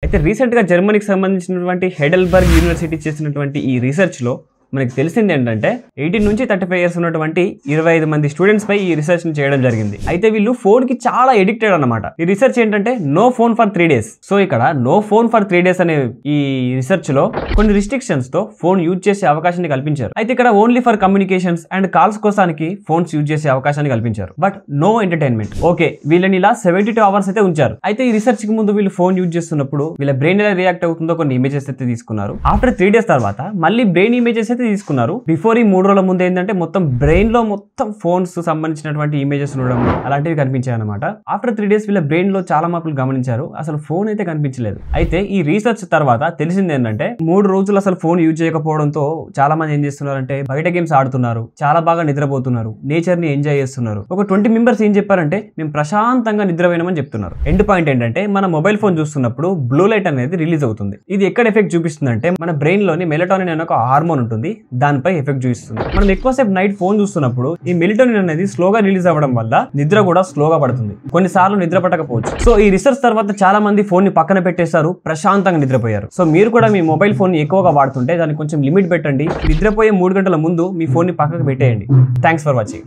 అయితే రీసెంట్ గా జర్మనీకి సంబంధించినటువంటి హెడెల్బర్గ్ యూనివర్సిటీ చేసినటువంటి ఈ రీసెర్చ్ లో మనకి తెలిసింది ఏంటంటే 18 నుంచి 35 ఇయర్స్ ఉన్నటువంటి 25 మంది స్టూడెంట్స్ పై ఈ రీసెర్చ్ ని చేయడం జరిగింది. అయితే వీళ్ళు ఫోన్ కి చాలా ఎడిక్టెడ్ అన్నమాట. ఈ రీసెర్చ్ ఏంటంటే no phone for 3 days. So ఇక్కడ నో ఫోన్ ఫర్ 3 days అనే ఈ రీసెర్చ్ లో కొన్ని రిస్ట్రిక్షన్స్ తో ఫోన్ యూజ్ చేసే అవకాశాన్ని కల్పించారు. అయితే ఇక్కడ only for communications and calls కోసానికి ఫోన్స్ యూజ్ చేసే అవకాశాన్ని కల్పించారు. But no entertainment. ఓకే, వీళ్ళని ఇలా 72 hours అయితే ఉంచారు. అయితే ఈ రీసెర్చ్ కి ముందు వీళ్ళు ఫోన్ యూజ్ చేస్తున్నప్పుడు వీళ్ళ బ్రెయిన్ ఎలా రియాక్ట్ అవుతుందో కొన్ని ఇమేజెస్ అయితే తీసుకున్నారు. ఆఫ్టర్ 3 days తర్వాత మళ్ళీ బ్రెయిన్ ఇమేజెస్ తీసుకున్నారు. బిఫోర్ ఈ 3 రోజుల ముందు ఏంటంటే మొత్తం బ్రెయిన్ లో మొత్తం ఫోన్స్ సంబంధించినటువంటి ఇమేజెస్ ఉండడం అలాంటివి కనిపించాయి అనమాట. ఆఫ్టర్ 3 days వీళ్ళ బ్రెయిన్ లో చాలా మార్పులు గమనించారు. అసలు ఫోన్ అయితే కనిపించలేదు. అయితే ఈ రీసెర్చ్ తర్వాత తెలిసింది ఏంటంటే 3 రోజులు అసలు ఫోన్ యూజ్ చేయకపోవడంతో చాలా మంది ఏం చేస్తున్నారంటే బయట గేమ్స్ ఆడుతున్నారు, చాలా బాగా నిద్రపోతున్నారు, నేచర్ ని ఎంజాయ్ చేస్తున్నారు. ఒక 20 మెంబర్స్ ఏం చెప్పారంటే మేము ప్రశాంతంగా నిద్రపోయినామని చెప్తున్నారు. ఎండ్ పాయింట్ ఏంటంటే మన మొబైల్ ఫోన్ చూస్తున్నప్పుడు బ్లూ లైట్ అనేది రిలీజ్ అవుతుంది. ఇది ఎక్కడ ఎఫెక్ట్ చూపిస్తుందంటే మన బ్రెయిన్ లోని మెలటోనిన్ అనే ఒక హార్మోన్ ఉంటుంది, దానిపై ఎఫెక్ట్ చూపిస్తుంది. మనం ఎక్కువసేపు నైట్ ఫోన్ చూస్తున్నప్పుడు ఈ మెలటోనిన్ అనేది స్లోగా రిలీజ్ అవ్వడం వల్ల నిద్ర కూడా స్లోగా పడుతుంది. కొన్నిసార్లు నిద్ర పట్టకపోవచ్చు. సో ఈ రీసెర్చ్ తర్వాత చాలా మంది ఫోన్ ని పక్కన పెట్టేశారు, ప్రశాంతంగా నిద్రపోయారు. సో మీరు కూడా మీ మొబైల్ ఫోన్ ని ఎక్కువగా వాడుతుంటే దానికి కొంచెం లిమిట్ పెట్టండి. నిద్రపోయే 3 గంటల ముందు మీ ఫోన్ ని పక్కకు పెట్టేయండి. Thanks for watching.